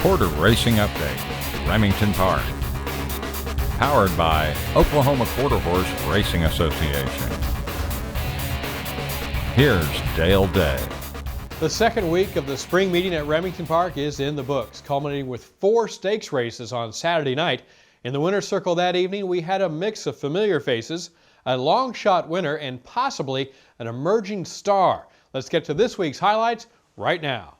Quarter Racing Update, Remington Park. Powered by Oklahoma Quarter Horse Racing Association. Here's Dale Day. The second week of the spring meeting at Remington Park is in the books, culminating with 4 stakes races on Saturday night. In the winner's circle that evening, we had a mix of familiar faces, a long shot winner, and possibly an emerging star. Let's get to this week's highlights right now.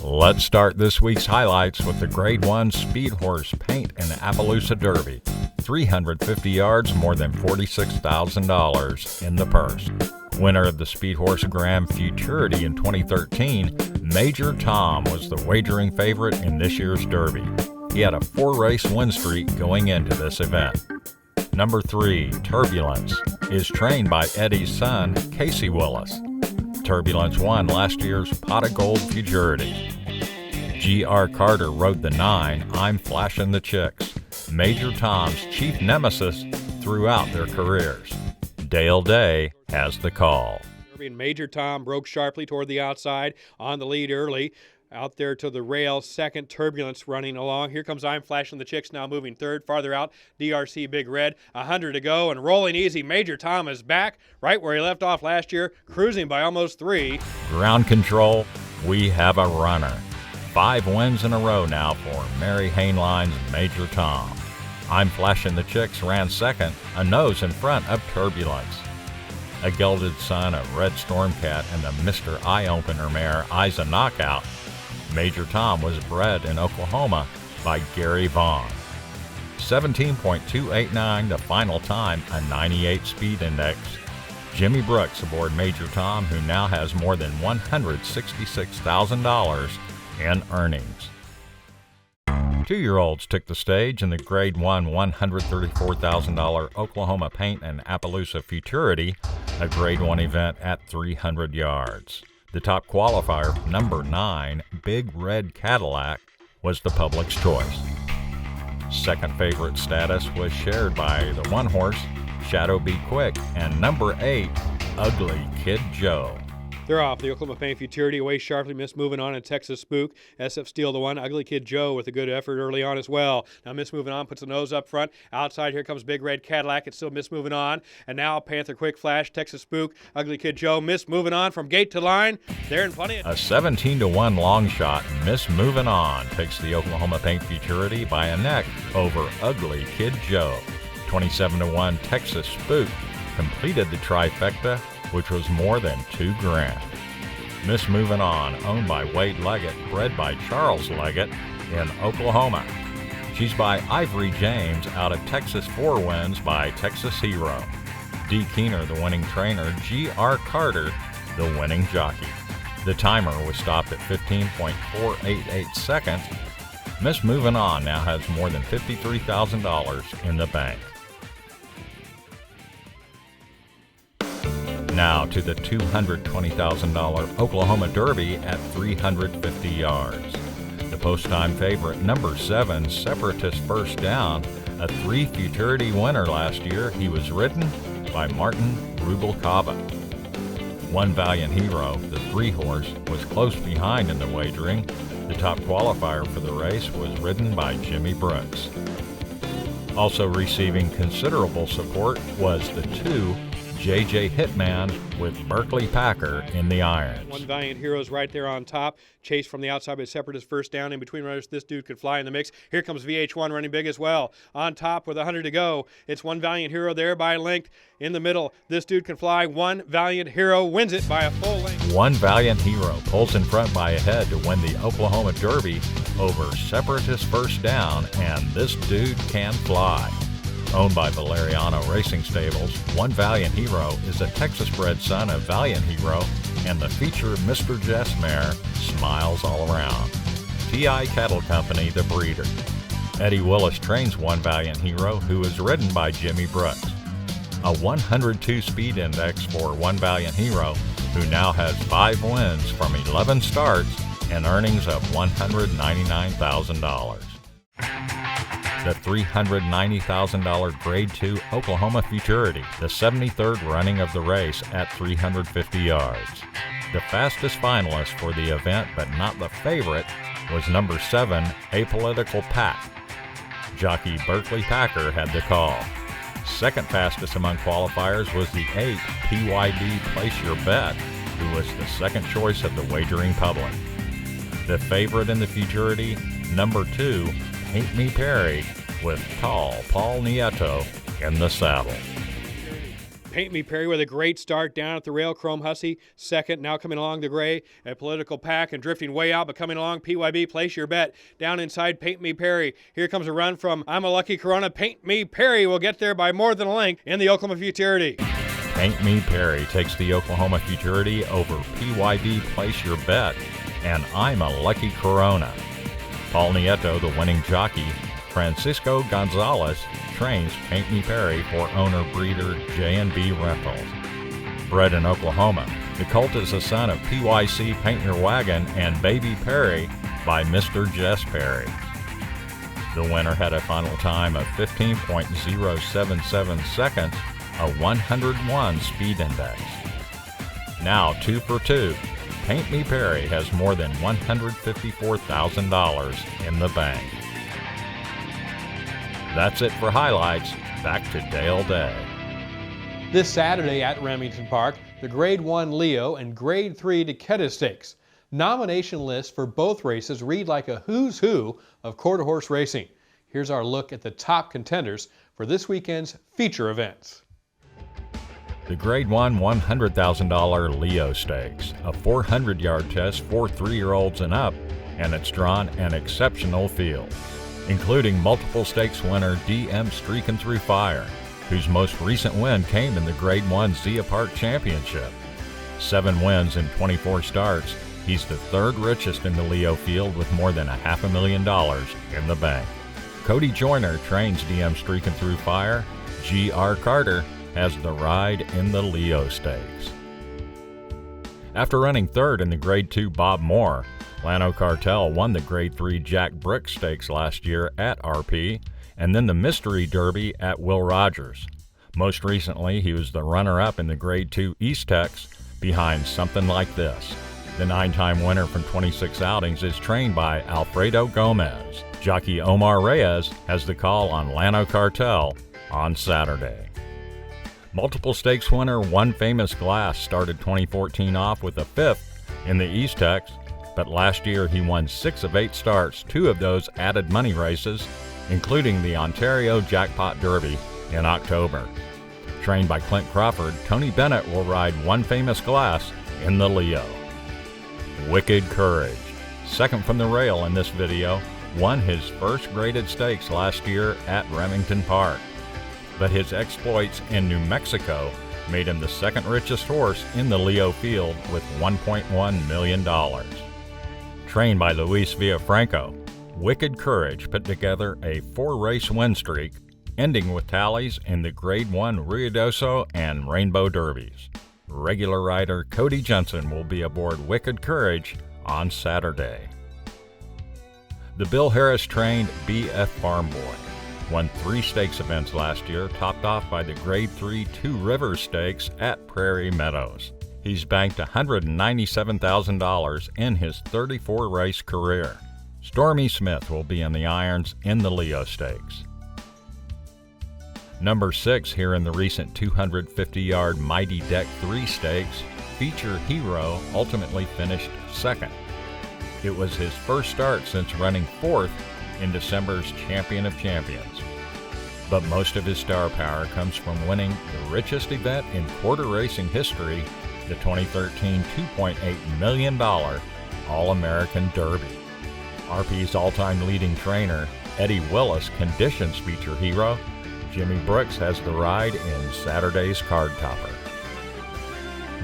Let's start this week's highlights with the Grade 1 Speed Horse Paint and Appaloosa Derby. 350 yards, more than $46,000 in the purse. Winner of the Speed Horse Grand Futurity in 2013, Major Tom was the wagering favorite in this year's Derby. He had a 4-race win streak going into this event. Number 3, Turbulence, is trained by Eddie's son, Casey Willis. Turbulence won last year's Pot of Gold Futurity. G.R. Carter rode the 9, I'm Flashing the Chicks, Major Tom's chief nemesis throughout their careers. Dale Day has the call. Major Tom broke sharply toward the outside on the lead early. Out there to the rail, second, Turbulence running along. Here comes I'm Flashing the Chicks, now moving third. Farther out, DRC Big Red. 100 to go and rolling easy. Major Tom is back right where he left off last year, cruising by almost 3. Ground control, we have a runner. 5 wins in a row now for Mary Hainline's Major Tom. I'm Flashing the Chicks ran second, a nose in front of Turbulence. A gelded son of Red Stormcat and the Mr. Eye-Opener mare Isa Knockout. Major Tom was bred in Oklahoma by Gary Vaughn. 17.289 the final time, a 98 speed index. Jimmy Brooks aboard Major Tom, who now has more than $166,000 in earnings. 2-year-olds took the stage in the Grade 1 $134,000 Oklahoma Paint and Appaloosa Futurity, a Grade 1 event at 300 yards. The top qualifier, number 9, Big Red Cadillac, was the public's choice. Second favorite status was shared by the 1-horse, Shadow Be Quick, and number 8, Ugly Kid Joe. They're off. The Oklahoma Paint Futurity away sharply, missed moving on, and Texas Spook. SF Steel the 1. Ugly Kid Joe with a good effort early on as well. Now miss moving on, puts the nose up front. Outside, here comes Big Red Cadillac. It's still miss moving on. And now Panther Quick Flash, Texas Spook, Ugly Kid Joe, miss moving on from gate to line. They're in plenty. A 17-1 long shot, miss moving on, takes the Oklahoma Paint Futurity by a neck over Ugly Kid Joe. 27-1 Texas Spook completed the trifecta, which was more than $2,000. Miss Moving On, owned by Wade Leggett, bred by Charles Leggett in Oklahoma. She's by Ivory James out of Texas 4 wins by Texas Hero. D. Keener, the winning trainer, G.R. Carter, the winning jockey. The timer was stopped at 15.488 seconds. Miss Moving On now has more than $53,000 in the bank. Now to the $220,000 Oklahoma Derby at 350 yards. The post-time favorite, number 7, Separatist First Down, a 3 Futurity winner last year. He was ridden by Martin Rubalcaba. One Valiant Hero, the 3-horse, was close behind in the wagering. The top qualifier for the race was ridden by Jimmy Brooks. Also receiving considerable support was the 2 J.J. Hitman with Berkeley Packer in the irons. One Valiant Hero's right there on top. Chased from the outside by Separatist First Down. In between runners, this dude could fly in the mix. Here comes VH1 running big as well. On top with 100 to go. It's One Valiant Hero there by length. In the middle, this dude can fly. One Valiant Hero wins it by a full length. One Valiant Hero pulls in front by a head to win the Oklahoma Derby over Separatist First Down, and this dude can fly. Owned by Valeriano Racing Stables, One Valiant Hero is a Texas-bred son of Valiant Hero and the featured Mr. Jess mare, Smiles All Around. T.I. Cattle Company, the breeder. Eddie Willis trains One Valiant Hero, who is ridden by Jimmy Brooks. A 102 speed index for One Valiant Hero, who now has 5 wins from 11 starts and earnings of $199,000. The $390,000 Grade 2 Oklahoma Futurity, the 73rd running of the race at 350 yards. The fastest finalist for the event, but not the favorite, was number 7, Apolitical Pack. Jockey Berkeley Packer had the call. Second fastest among qualifiers was the 8, PYB Place Your Bet, who was the second choice of the wagering public. The favorite in the futurity, number 2, Paint Me Perry, with tall Paul Nieto in the saddle. Paint Me Perry with a great start down at the rail. Chrome Hussey second, now coming along the gray. A Political Pack and drifting way out, but coming along PYB Place Your Bet down inside Paint Me Perry. Here comes a run from I'm a Lucky Corona. Paint Me Perry will get there by more than a length in the Oklahoma Futurity. Paint Me Perry takes the Oklahoma Futurity over PYB Place Your Bet and I'm a Lucky Corona. Paul Nieto, the winning jockey, Francisco Gonzalez, trains Paint Me Perry for owner-breeder J&B Rentals. Bred in Oklahoma, the colt is a son of PYC Paint Your Wagon and Baby Perry by Mr. Jess Perry. The winner had a final time of 15.077 seconds, a 101 speed index. Now 2 for 2, Paint Me Perry has more than $154,000 in the bank. That's it for highlights. Back to Dale Day. This Saturday at Remington Park, the Grade 1 Leo and Grade 3 Decatur Stakes. Nomination lists for both races read like a who's who of quarter horse racing. Here's our look at the top contenders for this weekend's feature events. The Grade 1 $100,000 Leo Stakes, a 400-yard test for 3-year-olds and up, and it's drawn an exceptional field, including multiple stakes winner DM Streakin' Through Fire, whose most recent win came in the Grade 1 Zia Park Championship. 7 wins in 24 starts, he's the third richest in the Leo field with more than $500,000 in the bank. Cody Joyner trains DM Streakin' Through Fire. G.R. Carter has the ride in the Leo Stakes. After running third in the Grade 2 Bob Moore, Llano Cartel won the Grade 3 Jack Brick Stakes last year at RP, and then the Mystery Derby at Will Rogers. Most recently, he was the runner-up in the Grade 2 East Tex behind Something Like This. The 9-time winner from 26 outings is trained by Alfredo Gomez. Jockey Omar Reyes has the call on Llano Cartel on Saturday. Multiple stakes winner One Famous Glass started 2014 off with a 5th in the East Tex, but last year he won 6 of 8 starts, 2 of those added money races, including the Ontario Jackpot Derby in October. Trained by Clint Crawford, Tony Bennett will ride One Famous Glass in the Leo. Wicked Courage, second from the rail in this video, won his first graded stakes last year at Remington Park, but his exploits in New Mexico made him the second richest horse in the Leo field with $1.1 million. Trained by Luis Villafranco, Wicked Courage put together a 4-race win streak, ending with tallies in the Grade 1 Ruidoso and Rainbow Derbies. Regular rider Cody Jensen will be aboard Wicked Courage on Saturday. The Bill Harris-trained BF Farm Boy won 3 stakes events last year, topped off by the Grade 3 Two Rivers Stakes at Prairie Meadows. He's banked $197,000 in his 34-race career. Stormy Smith will be in the irons in the Leo Stakes. Number 6 here in the recent 250-yard Mighty Deck 3 Stakes, Feature Hero ultimately finished second. It was his first start since running 4th in December's Champion of Champions. But most of his star power comes from winning the richest event in quarter racing history, the 2013 $2.8 million All-American Derby. RP's all-time leading trainer, Eddie Willis, conditions Feature Hero. Jimmy Brooks has the ride in Saturday's card topper.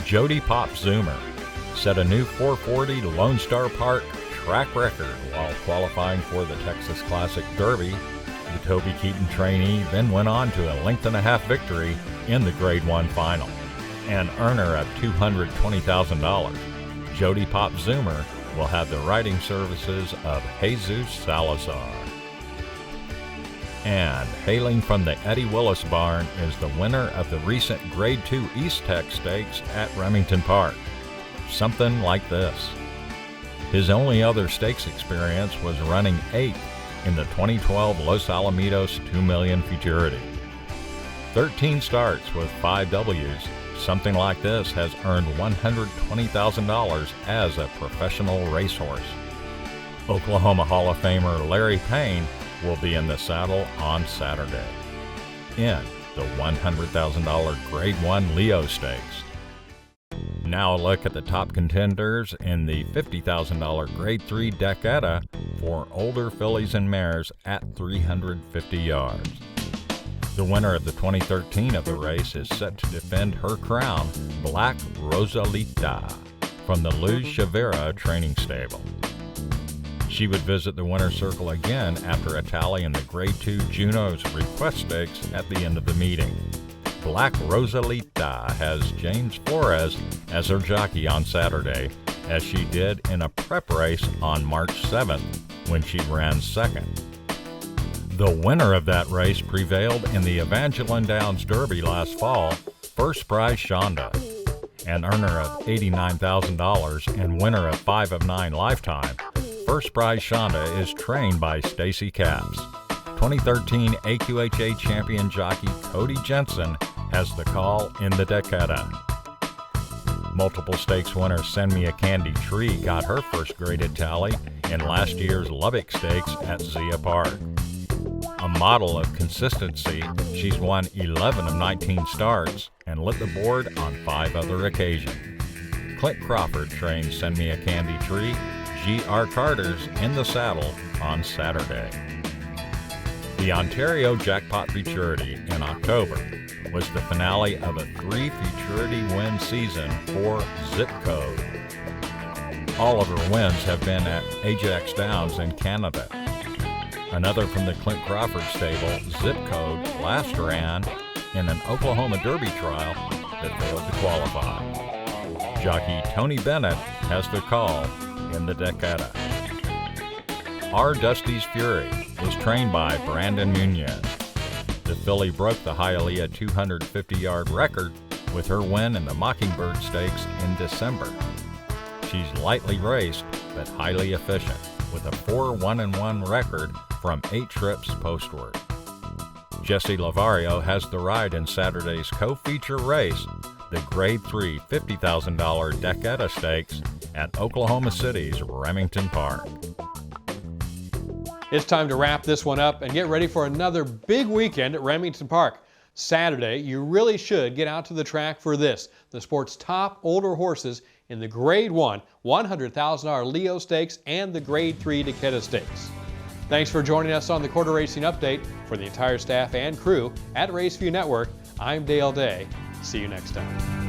Jody Pop Zoomer set a new 440 Lone Star Park track record while qualifying for the Texas Classic Derby. The Toby Keaton trainee then went on to a length-and-a-half victory in the Grade 1 final. An earner of $220,000, Jody Pop Zoomer will have the riding services of Jesus Salazar. And hailing from the Eddie Willis barn is the winner of the recent Grade 2 East Tex Stakes at Remington Park. Something Like This. His only other stakes experience was running 8th in the 2012 Los Alamitos 2 Million Futurity. 13 starts with 5 W's. Something like this has earned $120,000 as a professional racehorse. Oklahoma Hall of Famer Larry Payne will be in the saddle on Saturday in the $100,000 Grade 1 Leo Stakes. Now a look at the top contenders in the $50,000 Grade 3 Decada for older fillies and mares at 350 yards. The winner of the 2013 of the race is set to defend her crown, Black Rosalita, from the Luz Chavira training stable. She would visit the winner's circle again after a tally in the Grade 2 Juno's Request Stakes at the end of the meeting. Black Rosalita has James Flores as her jockey on Saturday, as she did in a prep race on March 7th when she ran second. The winner of that race prevailed in the Evangeline Downs Derby last fall, First Prize Shonda. An earner of $89,000 and winner of 5 of 9 Lifetime, First Prize Shonda is trained by Stacy Capps. 2013 AQHA champion jockey Cody Jensen has the call in the Decada. Multiple stakes winner Send Me a Candy Tree got her first graded tally in last year's Lubbock Stakes at Zia Park. A model of consistency, she's won 11 of 19 starts and lit the board on 5 other occasions. Clint Crawford trains Send Me a Candy Tree. G.R. Carter's in the saddle on Saturday. The Ontario Jackpot Futurity in October was the finale of a 3 Futurity win season for Zip Code. All of her wins have been at Ajax Downs in Canada. Another from the Clint Crawford stable, Zip Code, last ran in an Oklahoma Derby trial that failed to qualify. Jockey Tony Bennett has the call in the Decada. Our Dusty's Fury is trained by Brandon Munoz. The filly broke the Hialeah 250-yard record with her win in the Mockingbird Stakes in December. She's lightly raced but highly efficient, with a 4-1-1 record from 8 trips postward. Jesse Lavario has the ride in Saturday's co-feature race, the Grade 3 $50,000 Decada Stakes at Oklahoma City's Remington Park. It's time to wrap this one up and get ready for another big weekend at Remington Park. Saturday, you really should get out to the track for this, the sport's top older horses in the Grade 1 $100,000 Leo Stakes and the Grade 3 Decada Stakes. Thanks for joining us on the Quarter Racing Update. For the entire staff and crew at RaceView Network, I'm Dale Day. See you next time.